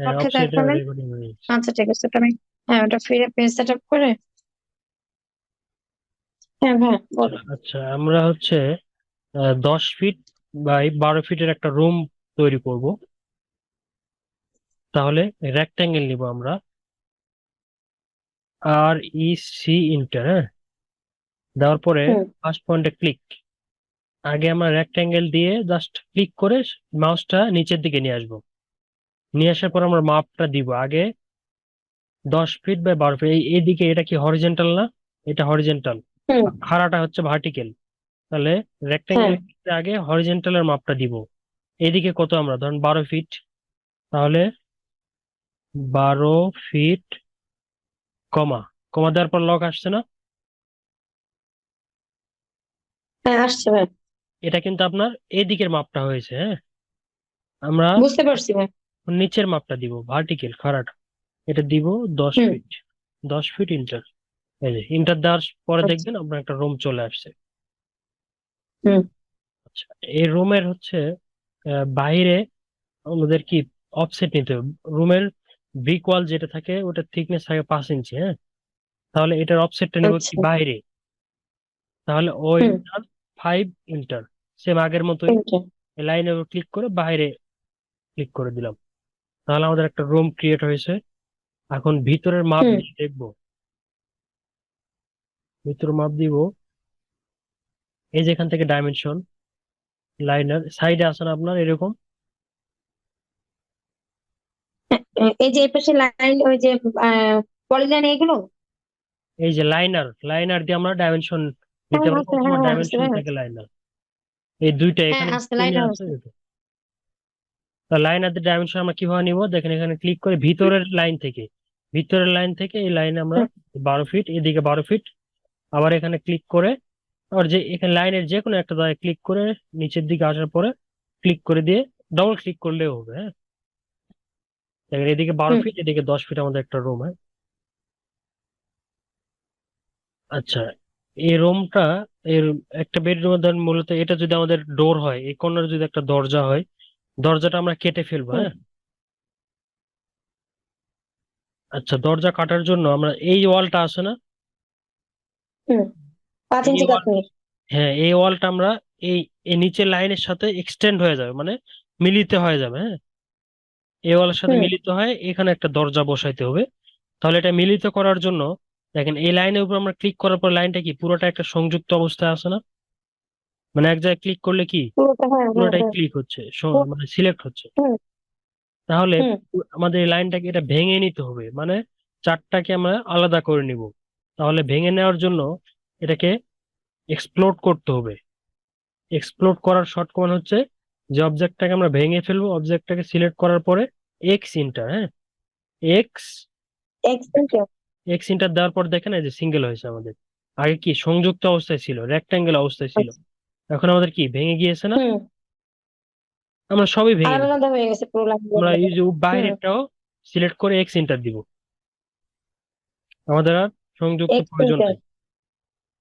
হ্যাঁ, পক্ষে অফসেটে দেখালে। রেকর্ডিং হয়ে যাচ্ছে। আচ্ছা ঠিক আছে, ওটা আমি, হ্যাঁ ওটা ফিরে পেজ সেট আপ করে, হ্যাঁ হ্যাঁ আচ্ছা বলো। আচ্ছা, আমরা হচ্ছে 10 ফিট বাই 12 ফিটের একটা রুম তৈরি করব। তাহলে রেক্টাঙ্গেল নিব আমরা, আর ই সি ইন্টার, হ্যাঁ, দেওয়ার পরে হুম ফার্স্ট পয়েন্টে ক্লিক। আগে আমরা রেক্টাঙ্গেল দিয়ে জাস্ট ক্লিক করে মাউসটা নিচের দিকে নিয়ে আসবো। নিয়ে আসার পর আমরা মাপটা দিব আগে 10 ফিট বাই 12 ফিট। এইদিকে এটা কি হরিজেন্টাল না? এটা হরিজেন্টাল, হুম। খাড়াটা হচ্ছে ভার্টিক্যাল। তাহলে হ্যাঁ রেক্টাঙ্গেল আগে হরিজেন্টালের মাপটা দিব। এদিকে কত, আমরা ধরুন 12 ফিট, তাহলে 12 ফিট, কমা, কমা দেওয়ার পর লক আসছে না? হ্যাঁ আসছে ভাই। এটা কিন্তু আপনার এদিকের মাপটা হয়েছে, হ্যাঁ। আমরা বুঝতে পারছি ভাই। নিচের মাপটা দিব, ভার্টিক্যাল খাড়াটা, এটা দিব দশ হুম। Fit 10 fit inter. এই যে ইন্টার দেওয়ার পরে আচ্ছা। দেখবেন আপনার একটা রুম চলে আসছে। হুম। আচ্ছা, এই রুমের হচ্ছে বাইরে আমাদের কি অফসেট নিতে হবে। রুমের ব্রিক ওয়াল যেটা থাকে ওটার থিকনেস থাকে 5 ইঞ্চি, হ্যাঁ। তাহলে এটার অফসেটটা নিব কি আচ্ছা। বাইরে, তাহলে ও হুম। ইন্টার 5 ইন্টার, সেম আগের মতোই। তিনটে। লাইনের উপর ক্লিক করে বাইরে ক্লিক করে দিলাম। তাহলে আমাদের একটা রুম ক্রিয়েট হয়েছে। এখন ভিতরের মাপ হুম। দিয়ে দেখবো। ভিতরের মাপ দিব, এই যে এখান থেকে ডাইমেনশন, লাইনার সাইডে আছে না আপনার এরকম, এই যে এই পাশে লাইন, ওই যে পলিলাইন এগুলো। এই যে লাইনার, লাইনার দিয়ে আমরা ডাইমেনশন হ্যাঁ দিতে পারবো, আছে, হ্যাঁ অথবা হ্যাঁ আছে ডাইমেনশন ভাই থেকে আছে। লাইনার। এই দুইটা হ্যাঁ এখানে আছে, স্ক্রিনে লাইনার আছে আছে। দুটো। লাইনার দিয়ে ডাইমেনশন আমরা কিভাবে নিব দেখেন, এখানে ক্লিক করে ভিতরের লাইন থেকে, ভিতরের লাইন থেকে এই লাইনে আমরা হুম 12 ফিট, এদিকে 12 ফিট, আবার এখানে ক্লিক করে, আবার যে এখানে লাইনের যে কোনো একটা জায়গায় ক্লিক করে নিচের দিকে আসার পরে ক্লিক করে দিয়ে ডবল ক্লিক করলেও হবে, হ্যাঁ। দেখেন এদিকে বারো হুম। ফিট এদিকে 10 ফিট আমাদের একটা রুম, হ্যাঁ। আচ্ছা, এই রুমটা, এর একটা বেডরুমের ধরেন মূলত এটা যদি আমাদের ডোর হয়, এই কর্নার যদি একটা দরজা হয়, দরজাটা আমরা কেটে ফেলবো, হুম। হ্যাঁ। আচ্ছা, দরজা কাটার জন্য আমরা এই ওয়ালটা আছে না, হুম। 5 ইঞ্চি এই ওয়াল, কাশ্মীর। হ্যাঁ এই ওয়ালটা আমরা এই এই নিচের লাইনের সাথে এক্সটেন্ড হয়ে যাবে, মানে মিলিত হয়ে যাবে, হ্যাঁ। এই ওয়ালের সাথে হুম। মিলিত হয় এখানে একটা দরজা বসাইতে হবে। তাহলে এটা মিলিত করার জন্য দেখেন এই লাইনের উপর আমরা ক্লিক করার পর লাইনটা কি পুরোটা একটা সংযুক্ত অবস্থায় আছে না? মানে এক জায়গায় ক্লিক করলে কি পুরোটা, হ্যাঁ হ্যাঁ পুরোটাই হ্যাঁ। ক্লিক হচ্ছে, হুম মানে সিলেক্ট হচ্ছে। হুম। তাহলে হুম। আমাদের এই লাইনটাকে এটা ভেঙে নিতে হবে, মানে চারটাকে আমরা আলাদা করে নিব। তাহলে ভেঙে নেওয়ার জন্য এটাকে এক্সপ্লোড করতে হবে। এক্সপ্লোড করার শর্ট কমান্ড হচ্ছে, যে অবজেক্টটাকে আমরা ভেঙে ফেলবো অবজেক্টটাকে সিলেক্ট করার পরে এক্স ইন্টার, হ্যাঁ, এক্স, এক্সটেনশন। এক্স ইন্টার দেওয়ার পর দেখেন এই যে সিঙ্গেল হয়েছে আমাদের। আগে কি সংযুক্ত অবস্থায় ছিল, রেক্টাঙ্গেল অবস্থায় ছিল, আচ্ছা। এখন আমাদের কি ভেঙে গিয়েছে না? হুম। আমরা সবই ভেঙে আলাদা নিই। আলাদা হয়ে গেছে পুরো লাইন। আমরা এই যে হুম। বাইরেরটাও সিলেক্ট করে এক্স ইন্টার দিব, আমাদের আর সংযুক্ত প্রয়োজন এক্সটেনশন। নাই।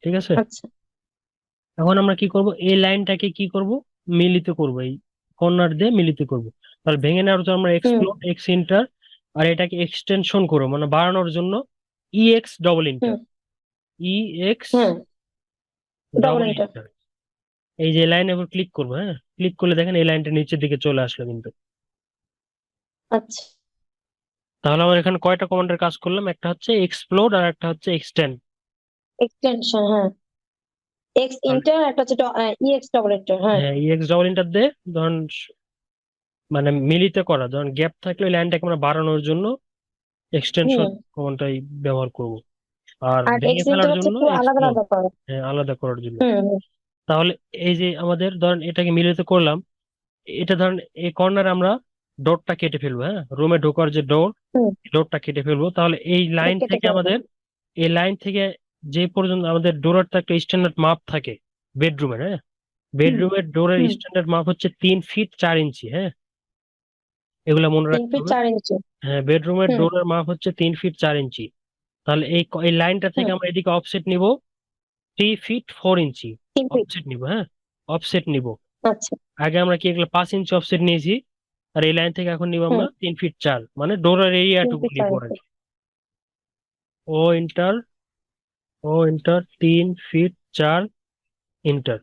ঠিক আছে। আচ্ছা। এখন আমরা কি করব, এই লাইনটাকে কি করব, মিলিত করব, এই কর্নার দিয়ে মিলিত করব। তাহলে ভেঙে নেওয়ার জন্য আমরা হুম এক্সপ্লোর এক্স ইন্টার, আর এটাকে এক্সটেনশন করবো মানে বাড়ানোর জন্য ই এক্স ডবল হুম। ইন্টার, ই এক্স হ্যাঁ ডবল ডবল এন্টার। ইন্টার। এই যে লাইনের উপর ক্লিক করবো, হ্যাঁ, ক্লিক করলে দেখেন এই লাইনটা নিচের দিকে চলে আসলো কিন্তু। আচ্ছা। তাহলে আমরা এখানে কয়টা কমান্ডের কাজ করলাম, একটা হচ্ছে এক্সপ্লোর আর একটা হচ্ছে এক্সটেন্ড। এক্সটেনশন, হ্যাঁ। এক্স ইন্টার, একটা হচ্ছে ই এক্স ডবল এন্টার, হ্যাঁ। হ্যাঁ, ই এক্স ডবল ইন্টার দিয়ে ধরুন মানে মিলিত করা, ধরুন গ্যাপ থাকলে ওই লাইনটাকে আমরা বাড়ানোর জন্য এক্সটেনশন হুম। কমান্ডটাই ব্যবহার করব। আর আর ভেঙে এক্স ইন্টার ফেলার হচ্ছে জন্য একটু আলাদা এক্সপ্লোর, আলাদা করে। হ্যাঁ আলাদা করার জন্য। হুম হুম। তাহলে এই যে আমাদের ধরেন এটাকে মিলিত করলাম, এটা ধরেন এই কর্নারে আমরা ডোরটা কেটে ফেলবো, হ্যাঁ, রুমে ঢোকার যে ডোর, হুম। ডোরটা কেটে ফেলবো। তাহলে এই এটা লাইন কেটে থেকে ফেলবো। আমাদের, এই লাইন থেকে যে পর্যন্ত আমাদের ডোরের তো একটা স্ট্যান্ডার্ড মাপ থাকে বেডরুমের, হ্যাঁ। হুম বেডরুমের ডোরের হুম। স্ট্যান্ডার্ড মাপ হচ্ছে 3 ফিট 4 ইঞ্চি, হ্যাঁ, এগুলো মনে তিন রাখতে ফিট হবে। চার ইঞ্চি হ্যাঁ, বেডরুমের হুম। ডোরের মাপ হচ্ছে 3 ফিট 4 ইঞ্চি। তাহলে এই লাইনটা থেকে হুম। আমরা এদিকে অফসেট নিব 3 ফিট 4 ইঞ্চি, 3 ফিট। অফসেট নিব, হ্যাঁ, অফসেট নিব। আচ্ছা। আগে আমরা কি এগুলো 5 ইঞ্চি অফসেট নিয়েছি, আর এই লাইন থেকে এখন নিব হুম। আমরা 3 ফিট 4, মানে ডোরের তিন এরিয়াটুকু ফিট নিব চার আর ইঞ্চি। কি। ও ইন্টার, ও ইন্টার 3 ফিট 4 ইন্টার।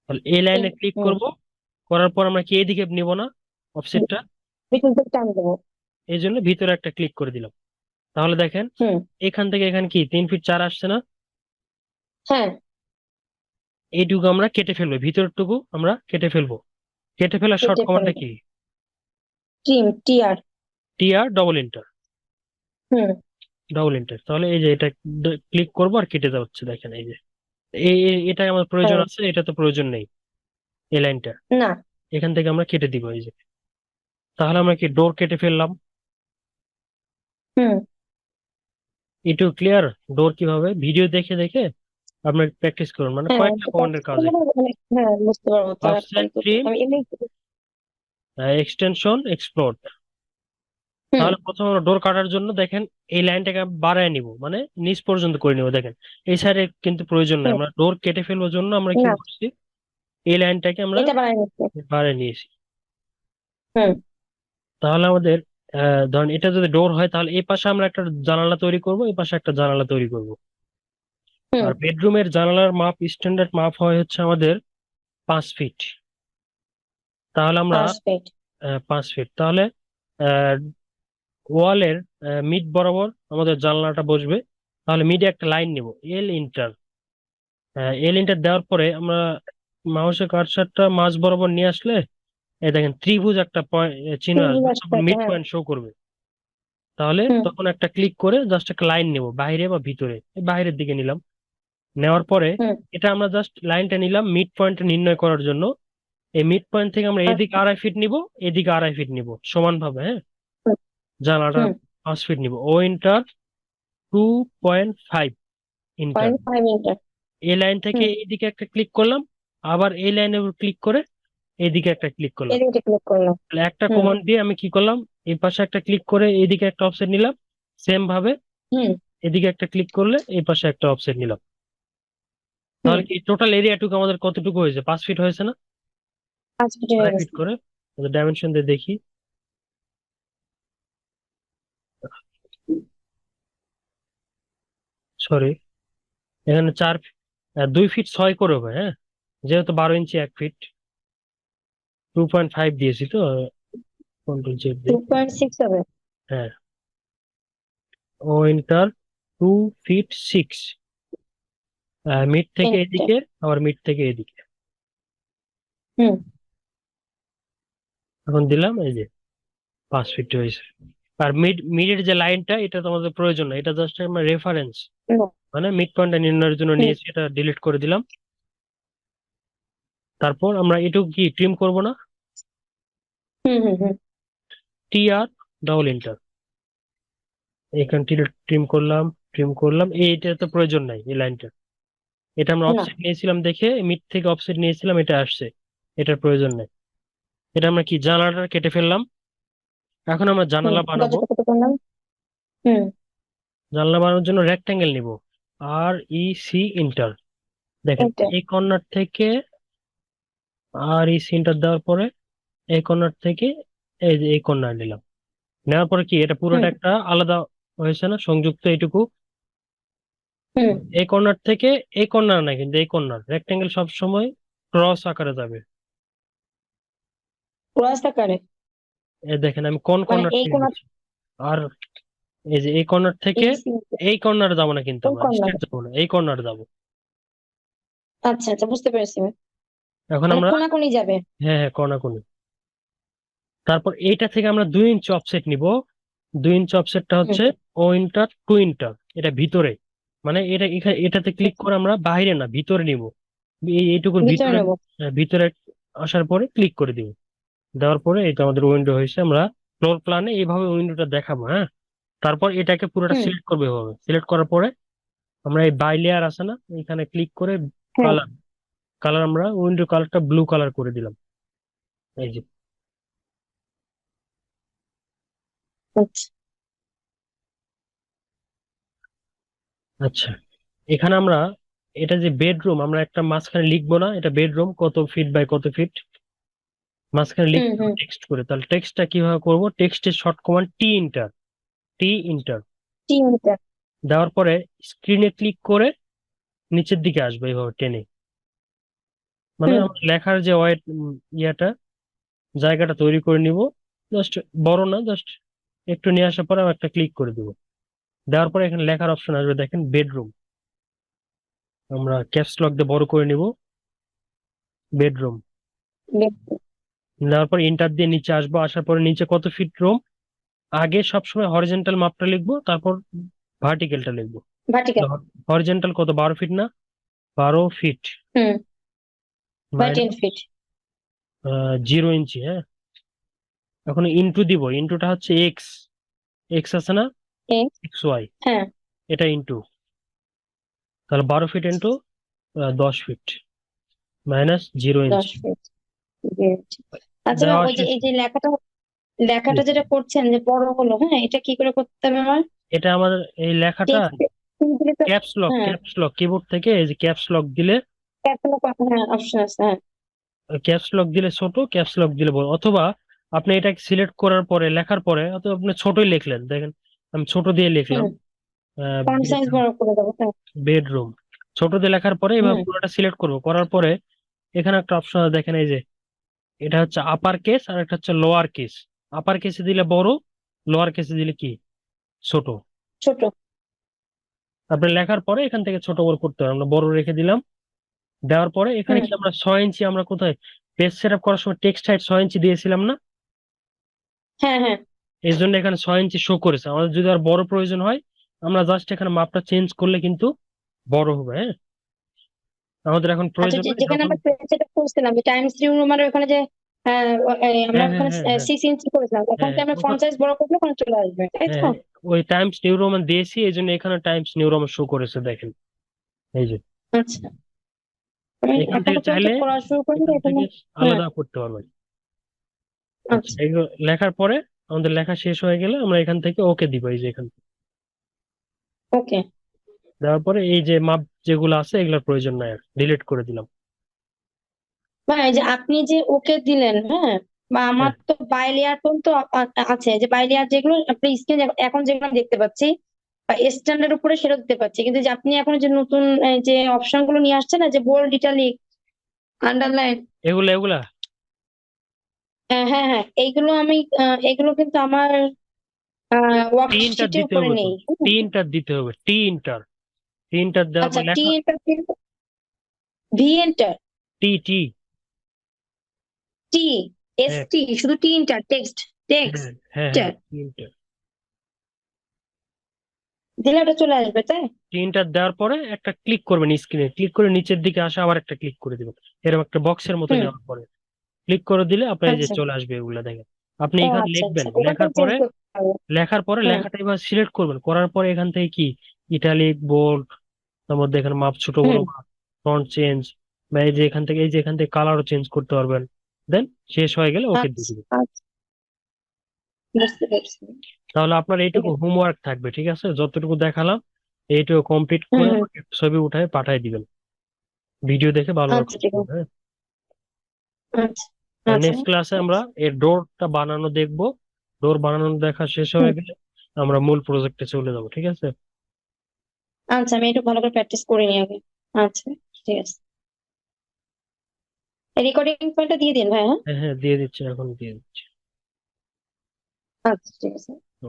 তাহলে এই লাইনে ক্লিক হুম। করব, করার পর আমরা কি এদিকে নিব না অফসেটটা, বিটুইন থেকে টান দেবো। এই জন্য ভিতরে একটা ক্লিক করে দিলাম। তাহলে দেখেন হুম। এখান থেকে এখানে কি 3 ফিট 4 আসছে না? হ্যাঁ। এইটুকু আমরা কেটে ফেলবো, ভিতরটুকু আমরা কেটে ফেলবো। কেটে ফেলার শর্ট কেটে কমান্ডটা ফেলবো। কি? টিআর। টিআর ডবল এন্টার, হুম। Double enter. তাহলে এই যে এটা ক্লিক করবো আর কেটে যাচ্ছে, দেখেন এই যে এটা আমার প্রয়োজন হ্যাঁ। আছে, এটা তো প্রয়োজন নেই এই লাইনটা। না। এখান থেকে আমরা কেটে দিব এই যে। তাহলে আমরা কি ডোর কেটে ফেললাম। হুম। একটু ক্লিয়ার? ডোর কিভাবে ভিডিও দেখে দেখে আপনার প্র্যাকটিস করুন, মানে হ্যাঁ, কয়েকটা কমান্ডের কাজ এখানে। হ্যাঁ, বুঝতে পারবো অফসেট, তাড়াতাড়ি করতে ট্রিম, আমি এমনি। Extension, explore. হুম। তাহলে প্রথমে আমরা ডোর কাটার জন্য দেখেন এই লাইনটাকে বাড়ায় নিব, মানে নিচ পর্যন্ত করে নিব। দেখেন এই সাইডে কিন্তু প্রয়োজন নাই, হুম। আমরা ডোর কেটে ফেলবার জন্য আমরা কি না, করছি, এই লাইনটাকে আমরা এটা বানাই নিচ্ছে। বাড়ায় নিয়েছি। হুম। তাহলে আমাদের ধরেন এটা যদি ডোর হয়, তাহলে এই পাশে আমরা একটা জানালা তৈরি করব, এই পাশে একটা জানালা তৈরি করব। হুম। আর বেডরুমের জানালার মাপ, স্ট্যান্ডার্ড মাপ হয় হচ্ছে আমাদের 5 ফিট। তাহলে আমরা 5 ফিট। 5 ফিট, তাহলে ওয়ালের মিড বরাবর আমাদের জানলাটা বসবে। তাহলে মিডে একটা লাইন নিব, এল ইন্টার। এল ইন্টার দেওয়ার পরে আমরা মাউসের কার্সারটা মাঝ বরাবর নিয়ে আসলে এই দেখেন ত্রিভুজ একটা পয়েন্ট চিহ্ন আসবে, তখন মিড হ্যাঁ। পয়েন্ট শো করবে। তাহলে হুম। তখন একটা ক্লিক করে জাস্ট একটা লাইন নেব, বাইরে বা ভিতরে, এই বাইরের দিকে নিলাম। নেওয়ার পরে হুম। এটা আমরা জাস্ট লাইনটা নিলাম মিড পয়েন্ট নির্ণয় করার জন্য। এই মিড পয়েন্ট থেকে আমরা এদিকে আচ্ছা। 2.5 ফিট নিব, এদিকে 2.5 ফিট নিব সমানভাবে, হ্যাঁ। হুম। জানালাটা হুম। 5 ফিট নিব। ও ইন্টার 2.5 ইন্টার। 0.5 মিটার। এই লাইন থেকে হুম। এইদিকে একটা ক্লিক করলাম, আবার এই লাইনের উপর ক্লিক করে এইদিকে একটা ক্লিক করলাম। এদিকে ক্লিক করলাম। তাহলে একটা হুম। কমান্ড দিয়ে আমি কি করলাম, এই পাশে একটা ক্লিক করে এইদিকে একটা অফসেট নিলাম, সেম ভাবে হুম। এদিকে একটা ক্লিক করলে এই পাশে একটা অফসেট নিলাম। হুম। তাহলে কি টোটাল এরিয়াটুকু আমাদের কতটুকু হয়েছে? 5 ফিট হয়েছে না? 5 ফিট হয়ে 2.5 ফিট গেছে। করে ডাইমেনশন দিয়ে দেখি। সরি, এখানে 2 ফিট 6 করে হবে, হ্যাঁ। যেহেতু 12 ইঞ্চি 1 ফিট, 2.5 দিয়েছি তো, কন্ট্রোল চেক টু দিই। পয়েন্ট সিক্স হবে। হ্যাঁ, ও ইন্টার 2 ফিট 6, মিড থেকে এন্টার। এদিকে, আবার মিড থেকে এদিকে। হুম। এখন দিলাম, এই যে 5 ফিট হয়েছে। আর মিডের যে লাইনটা, এটা তো আমাদের প্রয়োজন না, এটা জাস্ট আমার রেফারেন্স, না। মানে মিড পয়েন্টটা নির্ণয়ের জন্য হুম। নিয়েছি, এটা ডিলিট করে দিলাম। তারপর আমরা এটুকু কি ট্রিম করব না? হুম। হুম। হুম। টি আর ডবল এন্টার, এখান থেকে ট্রিম করলাম, ট্রিম করলাম। এইটা তো প্রয়োজন নাই এই লাইনটা, এটা আমরা না। অফসেট নিয়েছিলাম দেখে মিড থেকে অফসেট নিয়েছিলাম, এটা আসছে, এটার প্রয়োজন নাই। এটা আমরা কি জানালাটা কেটে ফেললাম। এখন আমরা হুম। জানালা বানাবো। দরজাটা কত করলাম? হুম। জানলা বানানোর জন্য রেক্টাঙ্গেল নিব, REC ইন্টার। দেখেন এটা। এই কর্নার থেকে REC ইন্টার দেওয়ার পরে এই কর্নার থেকে এই যে এই কর্নার নিলাম। নেওয়ার পরে কি এটা পুরোটা হুম। একটা আলাদা হয়েছে না, সংযুক্ত এইটুকু। হুম। এই কর্নার থেকে এই কর্নার না, কিন্তু এই কর্নার রেক্টাঙ্গেল সব সময় ক্রস আকারে যাবে। ক্রস আকারে। এই দেখেন আমি কোন মানে কর্নার এই থেকে কোণ নিচ্ছি। আর এই যে এই কর্নার থেকে এই সি এই কর্নারে যাবো না, কিন্তু কোন আমরা কর্নার? স্ট্রেট যাবো না, এই কর্নারে যাবো। আচ্ছা, আচ্ছা, বুঝতে পেরেছি। এখন মানে আমরা, কোনাকুনি যাবে। হ্যাঁ হ্যাঁ, কোনাকুনি। তারপর এইটা থেকে আমরা 2 ইঞ্চি অফসেট নিব। 2 ইঞ্চি অফসেটটা হুম। হচ্ছে ও ইন্টার 2 ইন্টার, এটা ভিতরে, মানে এটা এটাতে ক্লিক করে আমরা বাইরে না ভিতরে নিব। এইটুকুর ভিতরে ভিতরে, নেবো। ভিতরে আসার পরে ক্লিক করে দিব। দেওয়ার পরে এটা আমাদের উইন্ডো হয়েছে। আমরা ফ্লোর প্ল্যানে এইভাবে উইন্ডোটা দেখাবো, হ্যাঁ। তারপর এটাকে পুরোটা হুম। সিলেক্ট করবে এভাবে। সিলেক্ট করার পরে আমরা এই বাই লেয়ার আছে না, এখানে ক্লিক করে হ্যাঁ। কালার, কালার আমরা উইন্ডো কালারটা ব্লু কালার করে দিলাম, এই যে। আচ্ছা। আচ্ছা, এখানে আমরা এটা যে বেডরুম, আমরা একটা মাঝখানে লিখবো না এটা বেডরুম কত ফিট বাই কত ফিট? মাঝখানে লিখতে হবে হুম। টেক্সট করে। তাহলে টেক্সটটা কিভাবে করব? টেক্সটের শর্ট কমান্ড টি ইন্টার। টি ইন্টার 3 মিটার। দেওয়ার পরে স্ক্রিনে ক্লিক করে নিচের দিকে আসবে এইভাবে টেনে। মানে হুম। আমার লেখার যে ওয়েট ইয়াটা জায়গাটা তৈরি করে নিব। জাস্ট বড় না, জাস্ট একটু নিয়ে আসার পরে আমি একটা ক্লিক করে দিব। দেওয়ার পরে এখানে লেখার অপশন আসবে, দেখেন বেডরুম। আমরা ক্যাপস লক দিয়ে বড় করে নিব, বেডরুম। দেওয়ার পর ইন্টার দিয়ে নিচে আসবো, আসার পরে নিচে কত ফিট রুম, আগে সবসময় হরিজন্টাল মাপটা লিখবো, তারপর ভার্টিক্যালটা লিখবো। ভার্টিক্যাল। হরিজন্টাল কত, 12 ফিট না? 12 ফিট হুম। By 10 minus feet. 0 ইঞ্চি। হ্যাঁ, এখন ইন্টু দিব, ইন্টুটা হচ্ছে এক্স। এক্স আছে না, এক্স। এক্স ওয়াই, হ্যাঁ। এটা ইন্টু। তাহলে 12 ফিট ইন্টু 10 ফিট মাইনাস 0 ইঞ্চি। 10 ফিট। Great. আচ্ছা ম্যাম, দেওয়া ওই যে শেষ। এই যে লেখাটা যেটা করছেন যে বড় হলো, হ্যাঁ, এটা কি করে করতে হবে আমার? এটা আমাদের এই লেখাটা টেক্সট দিলে তো। ক্যাপস লক, হ্যাঁ, ক্যাপস লক কিবোর্ড থেকে এই যে ক্যাপস লক দিলে, হ্যাঁ অপশন আছে, হ্যাঁ। ক্যাপস লক দিলে ছোট, ক্যাপস লক দিলে বড়। অথবা আপনি এটা সিলেক্ট করার পরে, লেখার পরে অথবা আপনি ছোটই লিখলেন, দেখেন আমি ছোট দিয়ে লিখলাম হুম। Font size bedroom. বড় করে দেবো, হ্যাঁ। বেডরুম ছোট দিয়ে লেখার পরে এবার হুম। পুরোটা সিলেক্ট করব, করার পরে এখানে একটা অপশন আছে, দেখেন এই যে এটা হচ্ছে আপার কেস আর একটা হচ্ছে লোয়ার কেস। আপার কেসে দিলে বড়, লোয়ার কেসে দিলে কি, ছোট। ছোট। আপনি লেখার পরে এখান থেকে ছোট বড় করতে হবে, আমরা বড় রেখে দিলাম। দেওয়ার পরে এখানে হুম। কি আমরা 6 ইঞ্চি, আমরা কোথায় পেজ সেট আপ করার সময় টেক্সট হাইট 6 ইঞ্চি দিয়েছিলাম না? হ্যাঁ, হ্যাঁ। এই জন্য এখানে 6 ইঞ্চি শো করেছে। আমাদের যদি আর বড় প্রয়োজন হয়, আমরা জাস্ট এখানে মাপটা চেঞ্জ করলে কিন্তু বড় হবে। হ্যাঁ, আমাদের এখন আচ্ছা, প্রয়োজন হয় যেখানে যখন। আমরা যেটা করছিলাম যে টাইমস নিউ রোমানের ওখানে যে আমরা হ্যাঁ হ্যাঁ ওখানে হ্যাঁ হ্যাঁ 6 ইঞ্চি করেছিলাম, ওখান হ্যাঁ থেকে আমরা ওটা। ফন্ট সাইজ বড় করলে ওখানে চলে আসবে, তাই হ্যাঁ তো? হ্যাঁ, ওই টাইমস নিউ রোমান দিয়েছি, এই জন্য এখানে টাইমস নিউ রোমান শো করেছে, দেখেন এই যে। আচ্ছা, আমি এখান এখন থেকে আপাতত চাইলে করা শুরু করি এখান এখানে। থেকে হ্যাঁ। আলাদা করতে পারবেন। আচ্ছা, আচ্ছা। এগুলো লেখার পরে আমাদের লেখা শেষ হয়ে গেলে আমরা এখান থেকে ওকে দিব, এই যে এখান থেকে। ওকে। দেওয়ার পরে এই যে মাপ যেগুলো আছে এগুলোর প্রয়োজন নাই, আর ডিলিট করে দিলাম। ভাই, এই যে আপনি যে ওকে দিলেন, হ্যাঁ, বা আমার হ্যাঁ, তো বাই লেয়ার পর্যন্ত আছে, যে বাই লেয়ার যেগুলো আপনি স্ক্রিন এখন যেগুলো আমি দেখতে পাচ্ছি বা স্ট্যান্ডার্ড উপরে সেটা দেখতে পাচ্ছি, কিন্তু যে আপনি এখন যে নতুন যে অপশন গুলো নিয়ে আসছেন না, যে বোল্ড, ইটালিক, আন্ডারলাইন, এগুলা এগুলা হ্যাঁ হ্যাঁ হ্যাঁ, এইগুলো আমি এগুলো কিন্তু আমার টি ইন্টার ওয়ার্কশিটের দিতে উপরে হবে তো, নেই। টি ইন্টার দিতে হবে, টি ইন্টার। টি ইন্টার দেওয়ার আচ্ছা, পর টি লেখা, এন্টার, ভি এন্টার, টি টি। টি, এস হ্যাঁ টি, শুধু টি এন্টার, টেক্সট, টেক্সট হ্যাঁ হ্যাঁ হ্যাঁ, টি ইন্টার। দিলে ওটা চলে আসবে, তাই? টি ইন্টার দেওয়ার পরে একটা ক্লিক করবেন, স্ক্রিনে ক্লিক করে নিচের দিকে আসা আবার একটা ক্লিক করে দিবেন, এরকম একটা বক্সের মতো হুম। নেওয়ার পরে ক্লিক করে দিলে আপনার এই যে আচ্ছা। চলে আসবে এগুলা, দেখেন। আপনি ও এখানে আচ্ছা লিখবেন, আচ্ছা, ওখান লেখার থেকে চেঞ্জ পরে, করতে পারবো। হুম। লেখাটা এবার সিলেক্ট করবেন, করার পরে এখান থেকে কি ইটালিক, বোল্ড, তার মধ্যে এখানে মাপ ছোট বড়, হুম। ফন্ট চেঞ্জ, বা এই যে এখান থেকে, এই যে এখান থেকে কালারও চেঞ্জ করতে পারবেন। দেন শেষ হয়ে গেলে ওকে দিয়ে আচ্ছা দিবেন। আচ্ছা, বুঝতে পেরেছি। তাহলে আপনার ঠিক এইটুকু আছে। হোমওয়ার্ক থাকবে, ঠিক আছে? যতটুকু দেখালাম এইটুকু কমপ্লিট হুম করে হুম। আমাকে ছবি উঠায় পাঠিয়ে দিবেন। ভিডিও দেখে ভালোভাবে আচ্ছা, কাজ ঠিক করবেন, আছে। হ্যাঁ। আচ্ছা আচ্ছা। নেক্সট ক্লাসে ঠিক আমরা আছে। এর ডোরটা বানানো দেখবো। ডোর বানানো দেখা শেষ হুম। হয়ে গেলে আমরা মূল প্রজেক্টে চলে যাবো, ঠিক আছে? আচ্ছা, আমি একটু ভালো করে প্র্যাকটিস করে নিই আগে। আচ্ছা, ঠিক আছে। রেকর্ডিং ফাইলটা দিয়ে দিন ভাই, হ্যাঁ। হ্যাঁ হ্যাঁ, দিয়ে দিচ্ছি, এখন দিয়ে দিচ্ছি। আচ্ছা, ঠিক আছে। তো